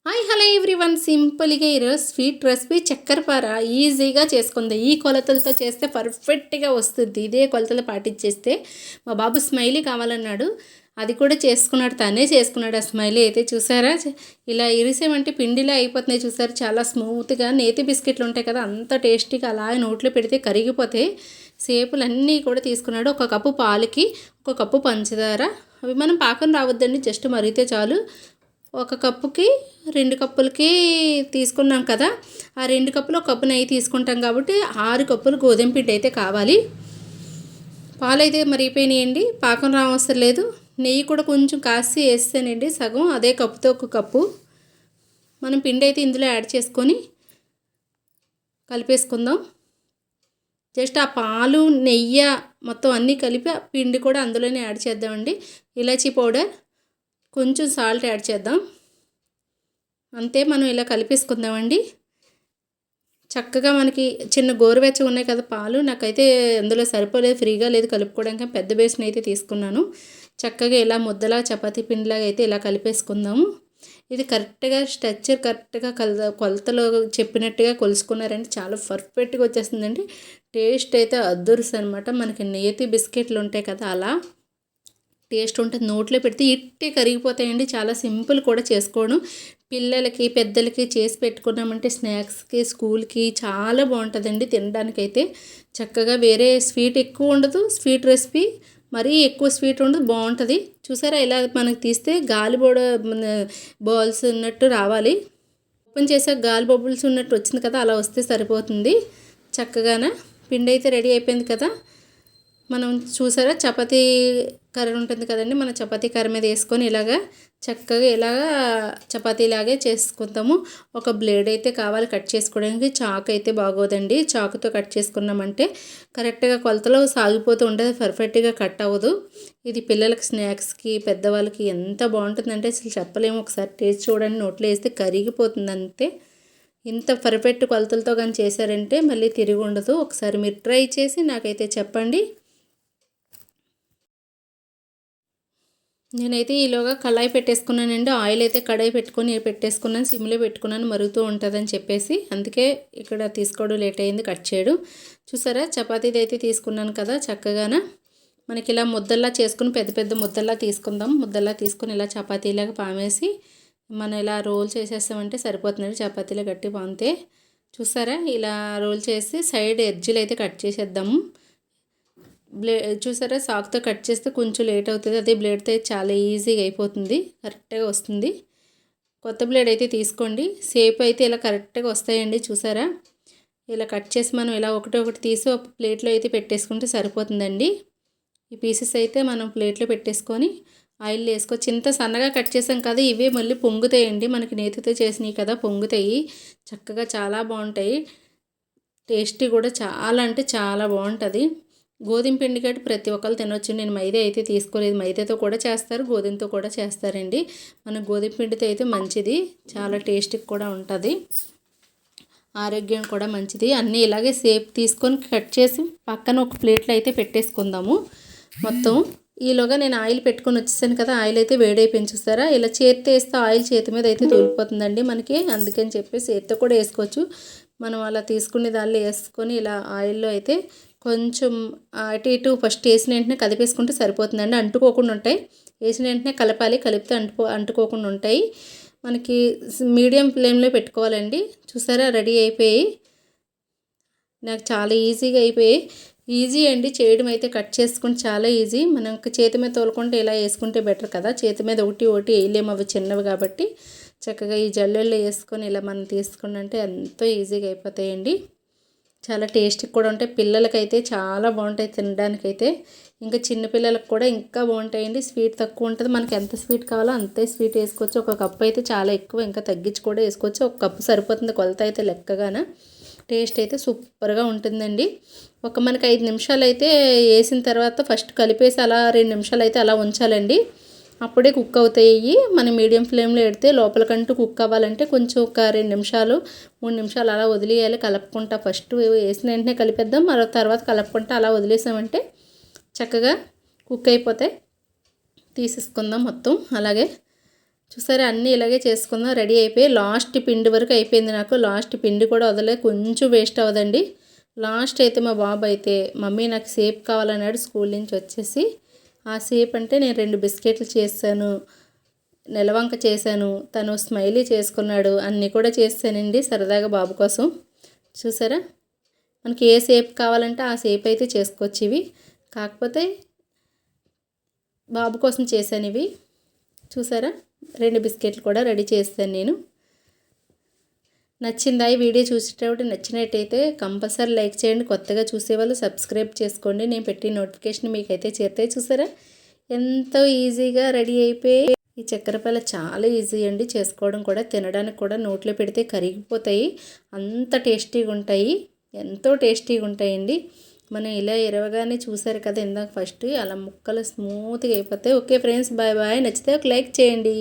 Hi hello everyone, సింపుల్గా ఈరోజు sweet recipe చక్కెరపార ఈజీగా చేసుకుంది. ఈ కొలతలతో చేస్తే పర్ఫెక్ట్గా వస్తుంది. ఇదే కొలతలు పాటించేస్తే మా బాబు స్మైలీ కావాలన్నాడు, అది కూడా చేసుకున్నాడు, తనే చేసుకున్నాడు. ఆ స్మైలీ అయితే చూసారా, ఇలా ఇరిసేమంటే పిండిలా అయిపోతున్నాయి. చూసారు, చాలా స్మూత్గా నేతి బిస్కెట్లు ఉంటాయి కదా, అంత టేస్టీగా అలా నోట్లో పెడితే కరిగిపోతాయి. సేపులన్నీ కూడా తీసుకున్నాడు. ఒక కప్పు పాలకి ఒక కప్పు పంచదార, అవి మనం పాకం రావద్దండి, జస్ట్ మరిగితే చాలు. ఒక కప్పుకి 2 కప్పులకి తీసుకున్నాం కదా, ఆ 2 కప్పులు ఒక కప్పు నెయ్యి తీసుకుంటాం కాబట్టి 6 కప్పులు గోధుమ పిండి అయితే కావాలి. పాలు అయితే మరిగిపోయినాయండి, పాకం రావసరం లేదు. నెయ్యి కూడా కొంచెం కాసి వేస్తేనండి సగం, అదే కప్పుతో ఒక కప్పు మనం పిండి అయితే ఇందులో యాడ్ చేసుకొని కలిపేసుకుందాం. జస్ట్ ఆ పాలు నెయ్యి మొత్తం అన్నీ కలిపి ఆ పిండి కూడా అందులోనే యాడ్ చేద్దామండి. ఇలాచీ పౌడర్, కొంచెం సాల్ట్ యాడ్ చేద్దాం, అంతే. మనం ఇలా కలిపేసుకుందామండి. చక్కగా మనకి చిన్న గోరువెచ్చగా ఉన్నాయి కదా పాలు, నాకైతే అందులో సరిపోలేదు, ఫ్రీగా లేదు కలుపుకోవడానికి. పెద్ద బేస్ని అయితే తీసుకున్నాను. చక్కగా ఇలా ముద్దలా చపాతీ పిండిలాగా అయితే ఇలా కలిపేసుకుందాము. ఇది కరెక్ట్గా స్ట్రక్చర్ కరెక్ట్గా కొలతలో చెప్పినట్టుగా కొలుసుకున్నారంటే చాలా పర్ఫెక్ట్గా వచ్చేస్తుందండి. టేస్ట్ అయితే అద్దురుసు అనమాట. మనకి నేతి బిస్కెట్లు ఉంటాయి కదా, అలా టేస్ట్ ఉంటుంది. నోట్లో పెడితే ఇట్టే కరిగిపోతాయండి. చాలా సింపుల్ కూడా చేసుకోవడం. పిల్లలకి పెద్దలకి చేసి పెట్టుకున్నామంటే స్నాక్స్కి, స్కూల్కి చాలా బాగుంటుందండి తినడానికైతే. చక్కగా వేరే స్వీట్ ఎక్కువ ఉండదు, స్వీట్ రెసిపీ మరీ ఎక్కువ స్వీట్ ఉండదు, బాగుంటుంది. చూసారా, ఇలా మనకి తీస్తే గాలి బాల్స్ ఉన్నట్టు రావాలి. ఓపెన్ చేసాక గాలి బబుల్స్ ఉన్నట్టు వచ్చింది కదా, అలా వస్తే సరిపోతుంది. చక్కగానే పిండి అయితే రెడీ అయిపోయింది కదా. మనం చూసారా, చపాతీ కర్ర ఉంటుంది కదండి, మన చపాతీ కర్ర మీద వేసుకొని ఇలాగా చక్కగా ఇలాగా చపాతీలాగే చేసుకుంటాము. ఒక బ్లేడ్ అయితే కావాలి కట్ చేసుకోవడానికి, చాకు అయితే బాగోదండి. చాకుతో కట్ చేసుకున్నామంటే కరెక్ట్గా కొలతలో సాగిపోతూ ఉంటుంది, పర్ఫెక్ట్గా కట్ అవ్వదు. ఇది పిల్లలకి స్నాక్స్కి, పెద్దవాళ్ళకి ఎంత బాగుంటుందంటే అసలు చెప్పలేము. ఒకసారి టేస్ట్ చూడండి, నోట్లో వేస్తే కరిగిపోతుంది అంతే. ఇంత పర్ఫెక్ట్ కొలతలతో కానీ చేశారంటే మళ్ళీ తిరిగి ఉండదు. ఒకసారి మీరు ట్రై చేసి నాకైతే చెప్పండి. నేనైతే ఈలోగా కళాయి పెట్టేసుకున్నానండి. ఆయిల్ అయితే కడాయి పెట్టుకొని పెట్టేసుకున్నాను, సిమ్లో పెట్టుకున్నాను, మరుగుతూ ఉంటుందని చెప్పేసి. అందుకే ఇక్కడ తీసుకోవడం లేట్ అయింది, కట్ చేయడం. చూసారా, చపాతీది అయితే తీసుకున్నాను కదా, చక్కగానే మనకి ఇలా ముద్దల్లా చేసుకుని పెద్ద పెద్ద ముద్దల్లా తీసుకుందాం. ముద్దల్లా తీసుకొని ఇలా చపాతీలాగా పామేసి మనం ఇలా రోల్ చేసేస్తామంటే సరిపోతుందండి. చపాతీలో గట్టి పామితే చూసారా, ఇలా రోల్ చేసి సైడ్ ఎడ్జ్లు అయితే కట్ చేసేద్దాము. చూసారా, సాకుతో కట్ చేస్తే కొంచెం లేట్ అవుతుంది, అదే బ్లేడ్తో చాలా ఈజీగా అయిపోతుంది, కరెక్ట్గా వస్తుంది. కొత్త బ్లేడ్ అయితే తీసుకోండి. షేప్ అయితే ఇలా కరెక్ట్గా వస్తాయండి. చూసారా, ఇలా కట్ చేసి మనం ఇలా ఒకటి తీసి ఒక ప్లేట్లో అయితే పెట్టేసుకుంటే సరిపోతుందండి. ఈ పీసెస్ అయితే మనం ప్లేట్లో పెట్టేసుకొని ఆయిల్ వేసుకోవచ్చు. ఇంత సన్నగా కట్ చేసాం కదా, ఇవే మళ్ళీ పొంగుతాయండి. మనకి నేతితో చేసినవి కదా, పొంగుతాయి. చక్కగా చాలా బాగుంటాయి. టేస్టీ కూడా చాలా అంటే చాలా బాగుంటుంది. గోధుమ పిండి కాబట్టి ప్రతి ఒక్కరు తినొచ్చు. నేను మైదా అయితే తీసుకోలేదు, మైదాతో కూడా చేస్తారు, గోధుమతో కూడా చేస్తారండి. మన గోధుమ పిండితో అయితే మంచిది, చాలా టేస్ట్కి కూడా ఉంటుంది, ఆరోగ్యం కూడా మంచిది. అన్నీ ఇలాగే షేప్ తీసుకొని కట్ చేసి పక్కన ఒక ప్లేట్లో అయితే పెట్టేసుకుందాము మొత్తం. ఈలోగా నేను ఆయిల్ పెట్టుకొని వచ్చేసాను కదా, ఆయిల్ అయితే వేడైపోయింది. చూస్తారా, ఇలా చేతితో వేస్తే ఆయిల్ చేతి మీద అయితే తోలిపోతుందండి మనకి, అందుకని చెప్పి చేతితో కూడా వేసుకోవచ్చు. మనం అలా తీసుకునే దానిలో వేసుకొని ఇలా ఆయిల్లో అయితే కొంచెం అటు ఇటు ఫస్ట్ వేసిన వెంటనే కదిపేసుకుంటే సరిపోతుందండి. అంటుకోకుండా ఉంటాయి, వేసిన వెంటనే కలపాలి, కలిపితే అంటుకోకుండా ఉంటాయి. మనకి మీడియం ఫ్లేమ్లో పెట్టుకోవాలండి. చూసారా, రెడీ అయిపోయి నాకు చాలా ఈజీగా అయిపోయాయి. ఈజీ అండి చేయడం అయితే, కట్ చేసుకుంటే చాలా ఈజీ. మనం చేతి మీద తోలుకుంటే ఇలా వేసుకుంటే బెటర్ కదా, చేతి మీద ఒకటి వేయలేము, అవి చిన్నవి కాబట్టి. చక్కగా ఈ జల్లెల్లో వేసుకొని ఇలా మనం తీసుకుంటే ఎంతో ఈజీగా అయిపోతాయండి. చాలా టేస్ట్గా కూడా ఉంటాయి. పిల్లలకైతే చాలా బాగుంటాయి తినడానికైతే, ఇంకా చిన్నపిల్లలకు కూడా ఇంకా బాగుంటాయండి. స్వీట్ తక్కువ ఉంటుంది, మనకి ఎంత స్వీట్ కావాలో అంతే స్వీట్ వేసుకోవచ్చు. ఒక కప్పు అయితే చాలా ఎక్కువ, ఇంకా తగ్గించి కూడా వేసుకోవచ్చు. ఒక కప్పు సరిపోతుంది కొలత అయితే లెక్కగానే. టేస్ట్ అయితే సూపర్గా ఉంటుందండి. మనకి 5 నిమిషాలు అయితే వేసిన తర్వాత ఫస్ట్ కలిపేసి అలా 2 నిమిషాలు అయితే అలా ఉంచాలండి, అప్పుడే కుక్ అవుతాయి. మనం మీడియం ఫ్లేమ్లో పెడితే లోపలికంటూ కుక్ అవ్వాలంటే కొంచెం ఒక 2 నిమిషాలు 3 నిమిషాలు అలా వదిలేయాలి. కలుపుకుంటా ఫస్ట్ వేసిన వెంటనే కలిపేద్దాం, మరో తర్వాత కలుపుకుంటా అలా వదిలేసామంటే చక్కగా కుక్ అయిపోతాయి. తీసేసుకుందాం మొత్తం అలాగే. చూసారా అన్నీ ఇలాగే చేసుకుందాం. రెడీ అయిపోయి లాస్ట్ పిండి వరకు అయిపోయింది నాకు. లాస్ట్ పిండి కూడా వదలే, కొంచెం వేస్ట్ అవ్వదండి. లాస్ట్ అయితే మా బాబు అయితే మమ్మీ నాకు సేప్ కావాలన్నాడు స్కూల్ నుంచి వచ్చేసి. ఆ సేప్ అంటే నేను 2 బిస్కెట్లు చేశాను, నెలవంక చేశాను, తను స్మైలీ చేసుకున్నాడు, అన్నీ కూడా చేశానండి సరదాగా బాబు కోసం. చూసారా మనకి ఏ సేప్ కావాలంటే ఆ సేప్ అయితే చేసుకోవచ్చు. ఇవి కాకపోతే బాబు కోసం చేశాను ఇవి. చూసారా 2 బిస్కెట్లు కూడా రెడీ చేస్తాను నేను. నచ్చిందా ఈ వీడియో? చూసేటప్పుడు నచ్చినట్టయితే కంపల్సరీ లైక్ చేయండి. కొత్తగా చూసేవాళ్ళు సబ్స్క్రైబ్ చేసుకోండి. నేను పెట్టిన నోటిఫికేషన్ మీకైతే చేరుతాయి. చూసారా ఎంతో ఈజీగా రెడీ అయిపోయి. ఈ చక్కెరపాలు చాలా ఈజీ అండి చేసుకోవడం కూడా, తినడానికి కూడా నోట్లో పెడితే కరిగిపోతాయి, అంత టేస్టీగా ఉంటాయి, ఎంతో టేస్టీగా ఉంటాయండి. మనం ఇలా ఇరవగానే చూసారు కదా ఇందాక ఫస్ట్, అలా ముక్కలు స్మూత్గా అయిపోతాయి. Okay friends, bye bye. నచ్చితే ఒక లైక్ చేయండి.